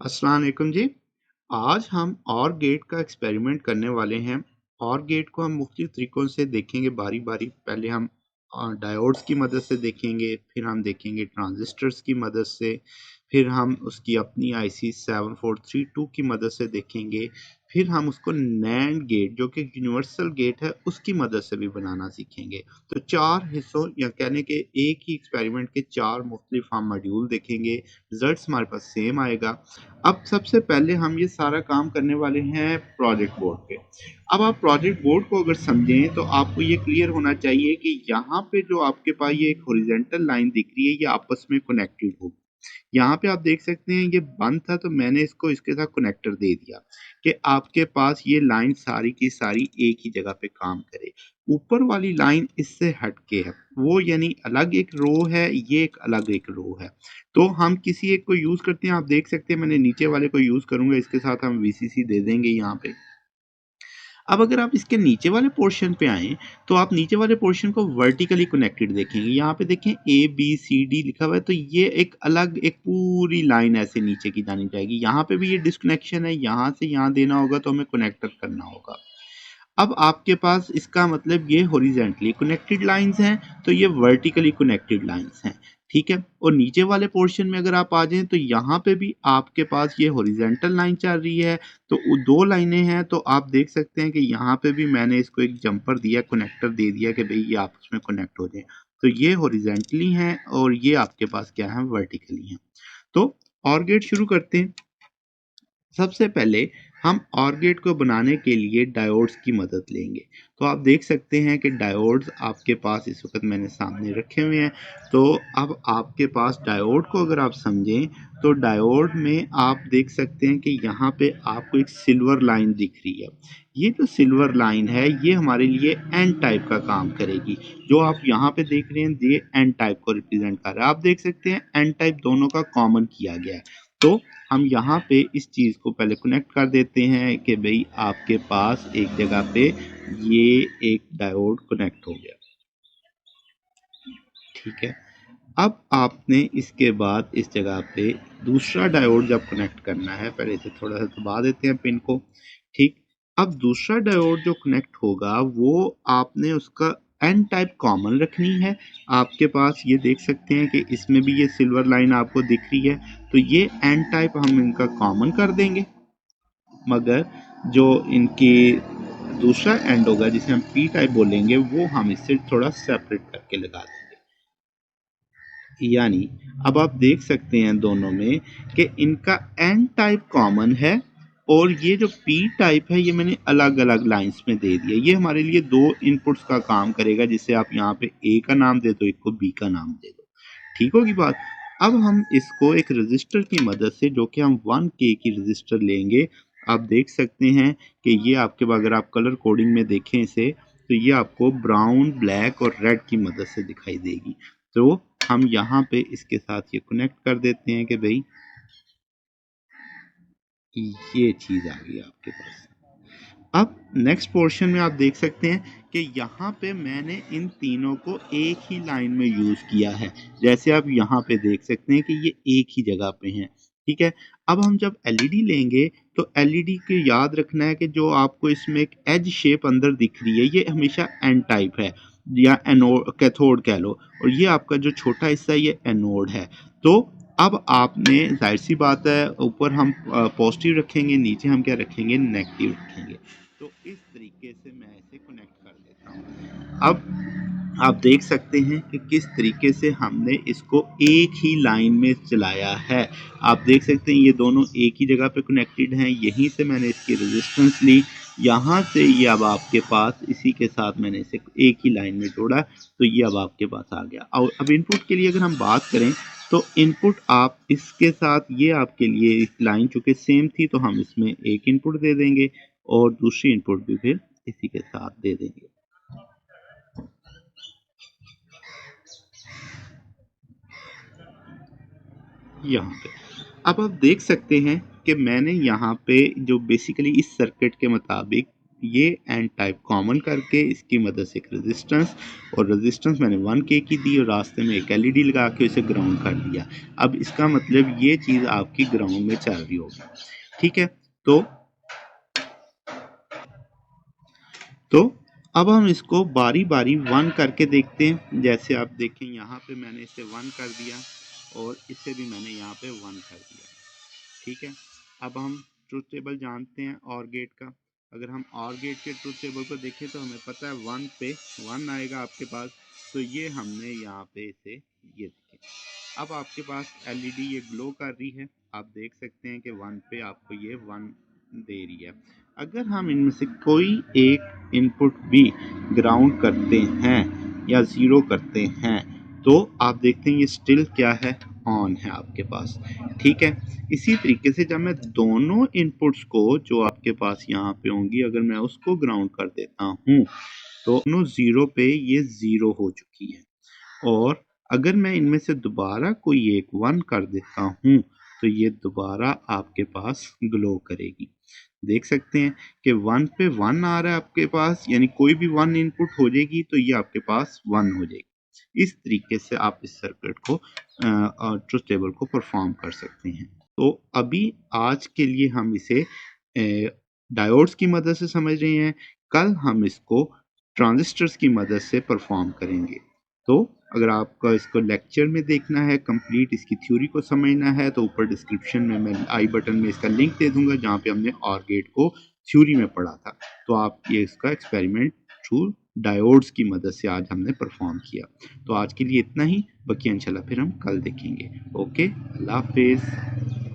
अस्सलाम वालेकुम जी। आज हम और गेट का एक्सपेरिमेंट करने वाले हैं। और गेट को हम मुख्तलिफ तरीकों से देखेंगे बारी बारी। पहले हम डायोड्स की मदद से देखेंगे, फिर हम देखेंगे ट्रांजिस्टर्स की मदद से, फिर हम उसकी अपनी आईसी 7432 की मदद से देखेंगे, फिर हम उसको नैंड गेट जो कि यूनिवर्सल गेट है उसकी मदद से भी बनाना सीखेंगे। तो चार हिस्सों या कहने के एक ही एक्सपेरिमेंट के चार मुख्तलिफ हम मॉड्यूल देखेंगे। रिजल्ट्स हमारे पास सेम आएगा। अब सबसे पहले हम ये सारा काम करने वाले हैं प्रोजेक्ट बोर्ड पे। अब आप प्रोजेक्ट बोर्ड को अगर समझें तो आपको ये क्लियर होना चाहिए कि यहाँ पे जो आपके पास ये एक हॉरिजॉन्टल लाइन दिख रही है ये आपस में कनेक्टेड होगी। यहाँ पे आप देख सकते हैं ये बंद था तो मैंने इसको इसके साथ कनेक्टर दे दिया कि आपके पास ये लाइन सारी की सारी एक ही जगह पे काम करे। ऊपर वाली लाइन इससे हटके है, वो यानी अलग एक रो है, ये एक अलग एक रो है। तो हम किसी एक को यूज करते हैं। आप देख सकते हैं मैंने नीचे वाले को यूज करूंगा, इसके साथ हम वीसीसी दे देंगे यहाँ पे। अब अगर आप इसके नीचे वाले पोर्शन पे आएँ, तो आप नीचे वाले पोर्शन को वर्टिकली कनेक्टेड देखेंगे। यहाँ पे देखें ए, बी, सी, डी लिखा हुआ है, तो ये एक अलग एक पूरी लाइन ऐसे नीचे की जानी चाहिए। यहाँ पे भी ये डिस्कनेक्शन है, यहाँ से यहाँ देना होगा तो हमें कनेक्टर करना होगा। अब आपके पास इसका मतलब ये हॉरिजॉन्टली कनेक्टेड लाइंस हैं, तो ये वर्टिकली कनेक्टेड लाइंस हैं, ठीक है। और नीचे वाले पोर्शन में अगर आप आ जाएं तो यहाँ पे भी आपके पास ये हॉरिजॉन्टल लाइन चल रही है। तो दो लाइनें हैं, तो आप देख सकते हैं कि यहाँ पे भी मैंने इसको एक जंपर दिया, कनेक्टर दे दिया कि भाई ये आपस में कनेक्ट हो जाए। तो ये हॉरिजॉन्टली हैं और ये आपके पास क्या है, वर्टिकली हैं। तो और गेट शुरू करते हैं। सबसे पहले हम OR गेट को बनाने के लिए डायोड्स की मदद लेंगे। तो आप देख सकते हैं कि डायोड्स आपके पास इस वक्त मैंने सामने रखे हुए हैं। तो अब आपके पास डायोड को अगर आप समझें तो डायोड में आप देख सकते हैं कि यहाँ पे आपको एक सिल्वर लाइन दिख रही है। ये जो सिल्वर लाइन है ये हमारे लिए एन टाइप का काम करेगी। जो आप यहाँ पे देख रहे हैं ये एन टाइप को रिप्रेजेंट कर रहा है। आप देख सकते हैं एन टाइप दोनों का कॉमन किया गया है। तो हम यहाँ पे इस चीज़ को पहले कनेक्ट कर देते हैं कि भाई आपके पास एक जगह पे ये एक डायोड कनेक्ट हो गया, ठीक है। अब आपने इसके बाद इस जगह पे दूसरा डायोड जब कनेक्ट करना है, पहले इसे थोड़ा सा दबा देते हैं पिन को, ठीक। अब दूसरा डायोड जो कनेक्ट होगा वो आपने उसका एन टाइप कॉमन रखनी है। आपके पास ये देख सकते हैं कि इसमें भी ये सिल्वर लाइन आपको दिख रही है, तो ये एन टाइप हम इनका कॉमन कर देंगे। मगर जो इनकी दूसरा एंड होगा जिसे हम पी टाइप बोलेंगे वो हम इससे थोड़ा सेपरेट करके लगा देंगे। यानी अब आप देख सकते हैं दोनों में कि इनका एन टाइप कॉमन है और ये जो पी टाइप है ये मैंने अलग अलग लाइंस में दे दिया। ये हमारे लिए दो इनपुट्स का काम करेगा, जिसे आप यहाँ पे ए का नाम दे दो, एक को बी का नाम दे दो, ठीक होगी बात। अब हम इसको एक रजिस्टर की मदद से, जो कि हम 1K की रजिस्टर लेंगे। आप देख सकते हैं कि ये आपके पास अगर आप कलर कोडिंग में देखें इसे, तो ये आपको ब्राउन, ब्लैक और रेड की मदद से दिखाई देगी। तो हम यहाँ पे इसके साथ ये कनेक्ट कर देते हैं कि भाई ये चीज़ आ गई आपके पास। अब नेक्स्ट पोर्शन में आप देख सकते हैं कि यहाँ पे मैंने इन तीनों को एक ही लाइन में यूज़ किया है। जैसे आप यहाँ पे देख सकते हैं कि ये एक ही जगह पे हैं, ठीक है। अब हम जब एलईडी लेंगे तो एलईडी को याद रखना है कि जो आपको इसमें एक एज शेप अंदर दिख रही है ये हमेशा एन टाइप है या एनोड, कैथोड कह लो, और ये आपका जो छोटा हिस्सा है ये एनोड है। तो अब आपने जाहिर सी बात है ऊपर हम पॉजिटिव रखेंगे, नीचे हम क्या रखेंगे, नेगेटिव रखेंगे। तो इस तरीके से मैं इसे कनेक्ट कर देता हूँ। अब आप देख सकते हैं कि किस तरीके से हमने इसको एक ही लाइन में चलाया है। आप देख सकते हैं ये दोनों एक ही जगह पे कनेक्टेड हैं। यहीं से मैंने इसकी रेजिस्टेंस ली, यहाँ से ये अब आपके पास इसी के साथ मैंने इसे एक ही लाइन में जोड़ा, तो ये अब आपके पास आ गया। और अब इनपुट के लिए अगर हम बात करें तो इनपुट आप इसके साथ, ये आपके लिए लाइन चूंकि सेम थी तो हम इसमें एक इनपुट दे देंगे और दूसरी इनपुट भी फिर इसी के साथ दे देंगे। यहाँ पे अब आप देख सकते हैं कि मैंने यहाँ पे जो बेसिकली इस सर्किट के मुताबिक ये एन टाइप कॉमन करके इसकी मदद से एक रेजिस्टेंस, और रेजिस्टेंस मैंने 1K की दी और रास्ते में एक एलईडी लगा के उसे ग्राउंड कर दिया। अब इसका मतलब ये चीज़ आपकी ग्राउंड में चल रही होगी, ठीक है। तो अब हम इसको बारी बारी 1 करके देखते हैं। जैसे आप देखें यहाँ पे मैंने इसे 1 कर दिया और इसे भी मैंने यहाँ पे 1 कर दिया, ठीक है। अब हम ट्रुथ टेबल जानते हैं और गेट का। अगर हम और गेट के ट्रुथ टेबल को देखें तो हमें पता है 1 पे 1 आएगा आपके पास, तो ये हमने यहाँ पे इसे ये देखें। अब आपके पास एलईडी ये ग्लो कर रही है, आप देख सकते हैं कि 1 पे आपको ये 1 दे रही है। अगर हम इनमें से कोई एक इनपुट भी ग्राउंड करते हैं या ज़ीरो करते हैं तो आप देखते हैं ये स्टिल क्या है, ऑन है आपके पास, ठीक है। इसी तरीके से जब मैं दोनों इनपुट्स को जो आपके पास यहाँ पे होंगी अगर मैं उसको ग्राउंड कर देता हूँ तो दोनों ज़ीरो पे ये ज़ीरो हो चुकी है, और अगर मैं इनमें से दोबारा कोई एक 1 कर देता हूँ तो ये दोबारा आपके पास ग्लो करेगी। देख सकते हैं कि 1 पे 1 आ रहा है आपके पास, यानी कोई भी 1 इनपुट हो जाएगी तो ये आपके पास 1 हो जाएगी। इस तरीके से आप इस सर्किट को ट्रुथ टेबल को परफॉर्म कर सकते हैं। तो अभी आज के लिए हम इसे डायोड्स की मदद से समझ रहे हैं, कल हम इसको ट्रांजिस्टर्स की मदद से परफॉर्म करेंगे। तो अगर आपका इसको लेक्चर में देखना है, कंप्लीट इसकी थ्योरी को समझना है, तो ऊपर डिस्क्रिप्शन में मैं आई बटन में इसका लिंक दे दूंगा जहाँ पे हमने और गेट को थ्योरी में पढ़ा था। तो आप ये इसका एक्सपेरिमेंट थ्रू डायोड्स की मदद से आज हमने परफॉर्म किया। तो आज के लिए इतना ही, बाकी इंशाल्लाह फिर हम कल देखेंगे। ओके, अल्लाह हाफिज़।